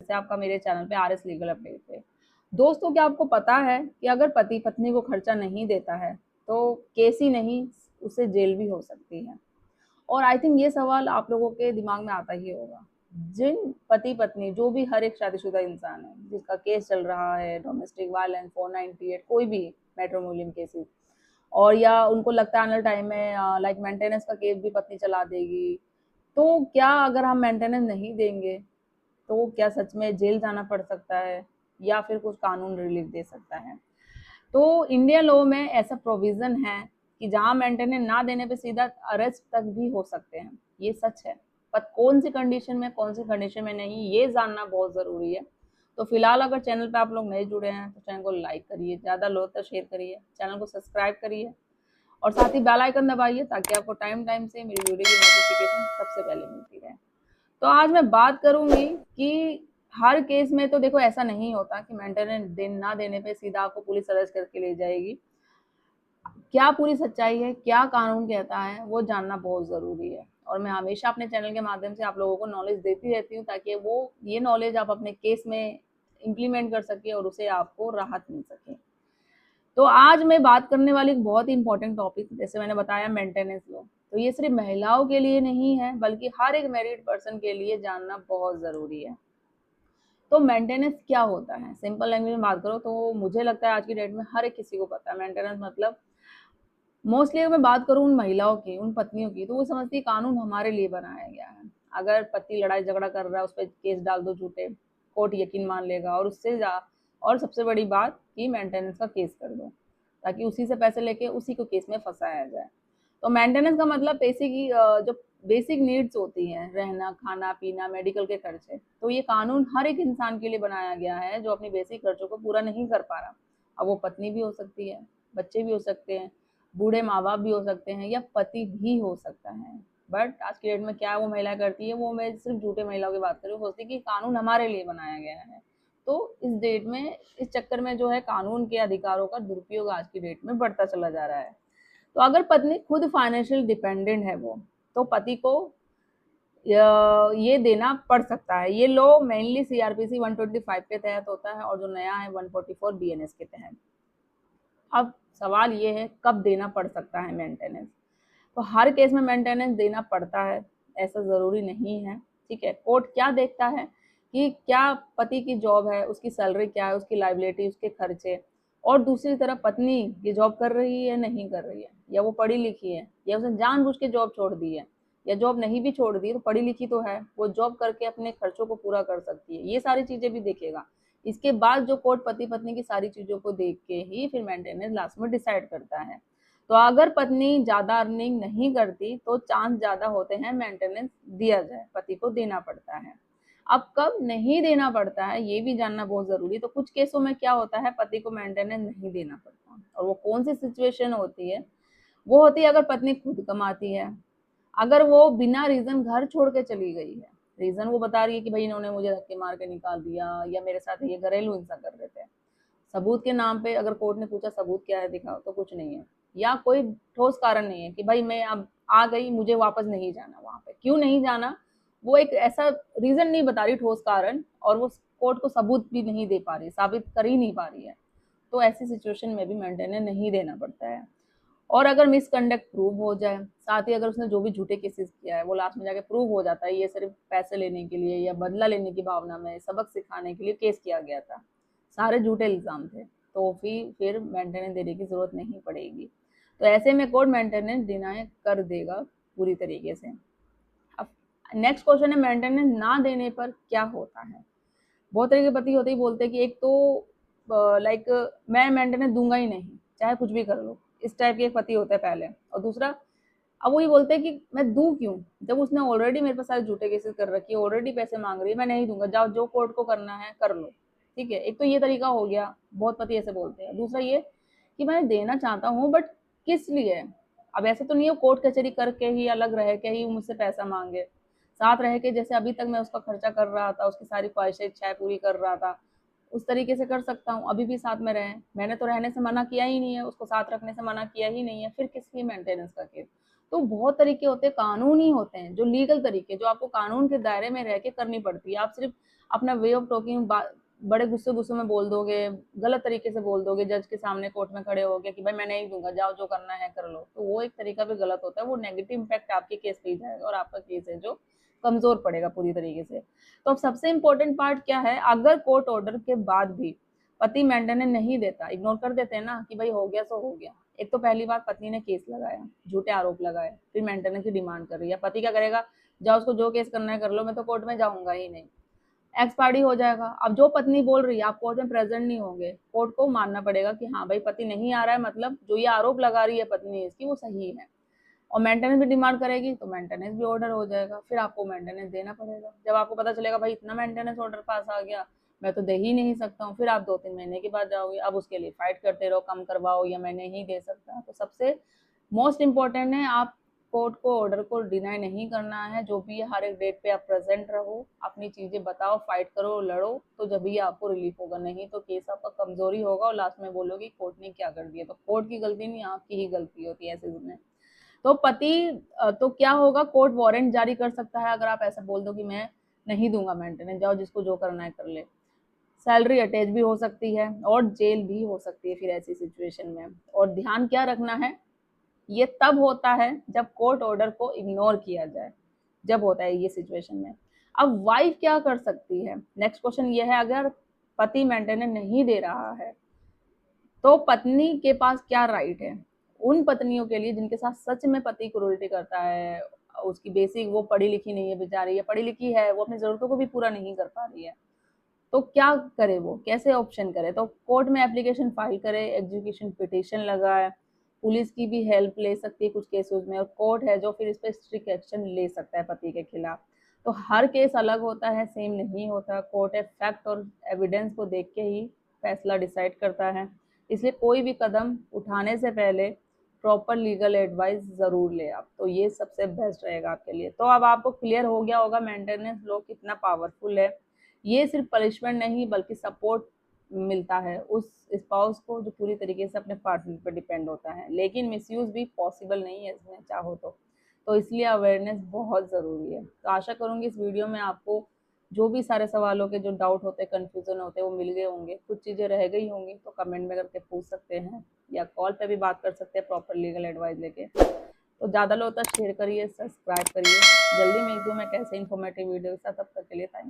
जैसे आपका मेरे चैनल पे आरएस लीगल अपडेट पे। दोस्तों, क्या आपको पता है कि अगर पति पत्नी को खर्चा नहीं देता है तो केस ही नहीं, उसे जेल भी हो सकती है। और आई थिंक ये सवाल आप लोगों के दिमाग में आता ही होगा। जिन पति पत्नी, जो भी हर एक शादीशुदा इंसान है जिसका केस चल रहा है, डोमेस्टिक वायलेंस 498 कोई भी मैट्रिमोनियल केसेस, और या उनको लगता है आने टाइम में लाइक मेंटेनेंस का केस भी पत्नी चला देगी, तो क्या अगर हम मेंटेनेंस नहीं देंगे तो क्या सच में जेल जाना पड़ सकता है या फिर कुछ कानून रिलीफ दे सकता है। तो इंडियन लॉ में ऐसा प्रोविजन है कि जहां मेंटेनेंस ना देने पे सीधा अरेस्ट तक भी हो सकते हैं। ये सच है, पर कौन सी कंडीशन में, कौन सी कंडीशन में नहीं, ये जानना बहुत ज़रूरी है। तो फिलहाल अगर चैनल पे आप लोग नए जुड़े हैं तो चैनल को लाइक करिए, ज़्यादा लोग तक शेयर करिए, चैनल को सब्सक्राइब करिए और साथ ही बेल आइकन दबाइए ताकि आपको टाइम टाइम से मेरी वीडियो की नोटिफिकेशन सबसे पहले मिलती रहे। तो आज मैं बात करूंगी कि हर केस में तो देखो ऐसा नहीं होता कि मेंटेनेंस ना देने पे सीधा आपको पुलिस अरेस्ट करके ले जाएगी। क्या पूरी सच्चाई है, क्या कानून कहता है, वो जानना बहुत ज़रूरी है। और मैं हमेशा अपने चैनल के माध्यम से आप लोगों को नॉलेज देती रहती हूँ ताकि वो ये नॉलेज आप अपने केस में इम्प्लीमेंट कर सके और उसे आपको राहत मिल सके। तो आज मैं बात करने वाली एक बहुत ही इंपॉर्टेंट टॉपिक, जैसे मैंने बताया, मेंटेनेंस लॉ। तो ये सिर्फ महिलाओं के लिए नहीं है बल्कि हर एक मैरिड पर्सन के लिए जानना बहुत ज़रूरी है। तो मेंटेनेंस क्या होता है, सिंपल लैंग्वेज में बात करो तो मुझे लगता है आज की डेट में हर एक किसी को पता है मेंटेनेंस मतलब। मोस्टली अगर मैं बात करूँ उन महिलाओं की, उन पत्नियों की, तो वो समझती है कानून हमारे लिए बनाया गया है। अगर पति लड़ाई झगड़ा कर रहा है, उस पर केस डाल दो झूठे, कोर्ट यकीन मान लेगा और उससे जा, और सबसे बड़ी बात कि मेंटेनेंस का केस कर दो ताकि उसी से पैसे लेके उसी को केस में फंसाया जाए। तो मेंटेनेंस का मतलब पैसे की जो बेसिक नीड्स होती हैं, रहना, खाना पीना, मेडिकल के खर्चे, तो ये कानून हर एक इंसान के लिए बनाया गया है जो अपनी बेसिक खर्चों को पूरा नहीं कर पा रहा। अब वो पत्नी भी हो सकती है, बच्चे भी हो सकते हैं, बूढ़े माँ बाप भी हो सकते हैं या पति भी हो सकता है। बट आज की डेट में क्या वो महिला करती है, वो मैं सिर्फ झूठे महिलाओं की बात कर रही हूँ, सोचती कि कानून हमारे लिए बनाया गया है। तो इस डेट में, इस चक्कर में जो है कानून के अधिकारों का दुरुपयोग आज की डेट में बढ़ता चला जा रहा है। तो अगर पत्नी खुद फाइनेंशियल डिपेंडेंट है वो, तो पति को ये देना पड़ सकता है। ये लॉ मेनली सीआरपीसी 125 के तहत होता है और जो नया है 144 बीएनएस के तहत। अब सवाल ये है कब देना पड़ सकता है मेंटेनेंस। तो हर केस में मेंटेनेंस देना पड़ता है, ऐसा ज़रूरी नहीं है। ठीक है, कोर्ट क्या देखता है कि क्या पति की जॉब है, उसकी सैलरी क्या है, उसकी लाइबिलिटी, उसके खर्चे, और दूसरी तरफ पत्नी ये जॉब कर रही है नहीं कर रही है, या वो पढ़ी लिखी है या उसने जानबूझ के जॉब छोड़ दी है, या जॉब नहीं भी छोड़ दी तो पढ़ी लिखी तो है, वो जॉब करके अपने खर्चों को पूरा कर सकती है। ये सारी चीज़ें भी देखेगा। इसके बाद जो कोर्ट पति पत्नी की सारी चीज़ों को देख के ही फिर मेंटेनेंस लास्ट में डिसाइड करता है। तो अगर पत्नी ज़्यादा अर्निंग नहीं करती तो चांस ज़्यादा होते हैं मेंटेनेंस दिया जाए, पति को देना पड़ता है। अब कब नहीं देना पड़ता है ये भी जानना बहुत ज़रूरी है। तो कुछ केसों में क्या होता है, पति को मेंटेनेंस नहीं देना पड़ता, और वो कौन सी सिचुएशन होती है, वो होती है अगर पत्नी खुद कमाती है, अगर वो बिना रीज़न घर छोड़ के चली गई है, रीज़न वो बता रही है कि भाई इन्होंने मुझे धक्के मार के निकाल दिया या मेरे साथ ये घरेलू हिंसा कर रहे थे, सबूत के नाम पे अगर कोर्ट ने पूछा सबूत क्या है दिखाओ, तो कुछ नहीं है, या कोई ठोस कारण नहीं है कि भाई मैं अब आ गई, मुझे वापस नहीं जाना, वहां पे क्यों नहीं जाना, वो एक ऐसा रीजन नहीं बता रही, ठोस कारण, और वो कोर्ट को सबूत भी नहीं दे पा रही, साबित कर ही नहीं पा रही है, तो ऐसी सिचुएशन में भी मेंटेनेंस नहीं देना पड़ता है। और अगर मिसकंडक्ट प्रूव हो जाए, साथ ही अगर उसने जो भी झूठे केसेस किया है वो लास्ट में जाके प्रूव हो जाता है, ये सिर्फ पैसे लेने के लिए या बदला लेने की भावना में, सबक सिखाने के लिए केस किया गया था, सारे झूठे इल्ज़ाम थे, तो फिर मेंटेनेंस देने की ज़रूरत नहीं पड़ेगी। तो ऐसे में कोर्ट मेंटेनेंस डिनाई कर देगा पूरी तरीके से। अब नेक्स्ट क्वेश्चन है, मेंटेनेंस ना देने पर क्या होता है। बहुत तरह के पति होते ही बोलते हैं कि एक तो लाइक मैं मेंटेनेंस दूंगा ही नहीं, चाहे कुछ भी कर लो, इस टाइप के एक पति होता है पहले। और दूसरा, अब वो ये बोलते हैं कि मैं दूं क्यों, जब उसने ऑलरेडी मेरे पास सारे झूठे केसेस कर रखी है, ऑलरेडी पैसे मांग रही है, मैं नहीं दूंगा, जाओ जो कोर्ट को करना है कर लो। ठीक है, एक तो ये तरीका हो गया, बहुत पति ऐसे बोलते हैं। दूसरा ये कि मैं देना चाहता हूँ बट किस लिए। अब ऐसे तो नहीं है कोर्ट कचहरी करके ही, अलग रह के ही मुझसे पैसा मांगे, साथ रह के जैसे अभी तक मैं उसका खर्चा कर रहा था, उसकी सारी ख्वाहिशें इच्छाएं पूरी कर रहा था, उस तरीके से कर सकता हूँ, अभी भी साथ में रहें, मैंने तो रहने से मना किया ही नहीं है, उसको साथ रखने से मना किया ही नहीं है, फिर किस लिए मेंटेनेंस का केस। तो बहुत तरीके होते हैं, कानूनी होते हैं, जो लीगल तरीके, जो आपको कानून के दायरे में रह के करनी पड़ती है। आप सिर्फ अपना वे ऑफ टॉकिंग बड़े गुस्से में बोल दोगे, गलत तरीके से बोल दोगे, जज के सामने कोर्ट में खड़े होगे कि भाई मैं नहीं दूंगा, जाओ जो करना है कर लो, तो वो एक तरीका भी गलत होता है। वो नेगेटिव इम्पैक्ट आपके केस पे ही जाएगा और आपका केस है जो कमजोर पड़ेगा पूरी तरीके से। तो अब सबसे इम्पोर्टेंट पार्ट क्या है, अगर कोर्ट ऑर्डर के बाद भी पति मेंटेनेंस नहीं देता, इग्नोर कर देते हैं ना कि भाई हो गया सो हो गया। एक तो पहली बात, पत्नी ने केस लगाया, झूठे आरोप लगाए, फिर मेंटेनेंस की डिमांड कर रही है। पति क्या करेगा, जाओ उसको जो केस करना है कर लो, मैं तो कोर्ट में जाऊंगा ही नहीं। एक्सपायरी हो जाएगा। अब जो पत्नी बोल रही है, आप कोर्ट में प्रेजेंट नहीं होंगे, कोर्ट को मानना पड़ेगा कि हाँ भाई पति नहीं आ रहा है, मतलब जो ये आरोप लगा रही है पत्नी इसकी वो सही है। और मेंटेनेंस भी डिमांड करेगी तो मेंटेनेंस भी ऑर्डर हो जाएगा, फिर आपको मेंटेनेंस देना पड़ेगा। जब आपको पता चलेगा भाई इतना मेंटेनेंस ऑर्डर पास आ गया, मैं तो दे ही नहीं सकता हूँ, फिर आप 2-3 महीने के बाद जाओगे। अब उसके लिए फाइट करते रहो, कम करवाओ या मैं नहीं दे सकता। तो सबसे मोस्ट इम्पोर्टेंट है, आप कोर्ट को ऑर्डर को डिनाई नहीं करना है। जो भी है हर एक डेट पे आप प्रेजेंट रहो, अपनी चीजें बताओ, फाइट करो, लड़ो, तो जब भी आपको रिलीफ होगा। नहीं तो केस आपका कमजोरी होगा और लास्ट में बोलोगे कोर्ट ने क्या कर दिया। तो कोर्ट की गलती नहीं, आपकी ही गलती होती है ऐसे में। तो पति तो क्या होगा, कोर्ट वारंट जारी कर सकता है अगर आप ऐसा बोल दो कि मैं नहीं दूंगा मेंटेनेंस, जाओ जिसको जो करना है कर ले। सैलरी अटैच भी हो सकती है और जेल भी हो सकती है फिर ऐसी सिचुएशन में। और ध्यान क्या रखना है, ये तब होता है जब कोर्ट ऑर्डर को इग्नोर किया जाए, जब होता है ये सिचुएशन में। अब वाइफ क्या कर सकती है, नेक्स्ट क्वेश्चन ये है, अगर पति मेंटेनेंस नहीं दे रहा है तो पत्नी के पास क्या राइट है। उन पत्नियों के लिए जिनके साथ सच में पति क्रूरटी करता है, उसकी बेसिक, वो पढ़ी लिखी नहीं है बेचारी, या पढ़ी लिखी है वो अपनी जरूरतों को भी पूरा नहीं कर पा रही है, तो क्या करे, वो कैसे ऑप्शन करे। तो कोर्ट में एप्लीकेशन फाइल करे, एग्जीक्यूशन पिटिशन लगाए, पुलिस की भी हेल्प ले सकती है कुछ केसेस में, और कोर्ट है जो फिर इस पर स्ट्रिक्ट एक्शन ले सकता है पति के खिलाफ। तो हर केस अलग होता है, सेम नहीं होता। कोर्ट है फैक्ट और एविडेंस को देख के ही फैसला डिसाइड करता है। इसलिए कोई भी कदम उठाने से पहले प्रॉपर लीगल एडवाइस जरूर ले आप, तो ये सबसे बेस्ट रहेगा आपके लिए। तो अब आपको क्लियर हो गया होगा मेंटेनेंस लॉ कितना पावरफुल है। ये सिर्फ पनिशमेंट नहीं बल्कि सपोर्ट मिलता है उस स्पाउस को जो पूरी तरीके से अपने पार्टनर पर डिपेंड होता है, लेकिन मिसयूज भी पॉसिबल नहीं है इसमें चाहो तो इसलिए अवेयरनेस बहुत ज़रूरी है। तो आशा करूंगी इस वीडियो में आपको जो भी सारे सवालों के जो डाउट होते हैं, कन्फ्यूजन होते हैं, वो मिल गए होंगे। कुछ चीज़ें रह गई होंगी तो कमेंट में करके पूछ सकते हैं या कॉल पे भी बात कर सकते हैं प्रॉपर लीगल एडवाइस लेके। तो ज़्यादा लोग तक शेयर करिए, सब्सक्राइब करिए। जल्दी मिलती हूँ मैं कैसे इन्फॉर्मेटिव वीडियो के साथ, तब तक के लिए थैंक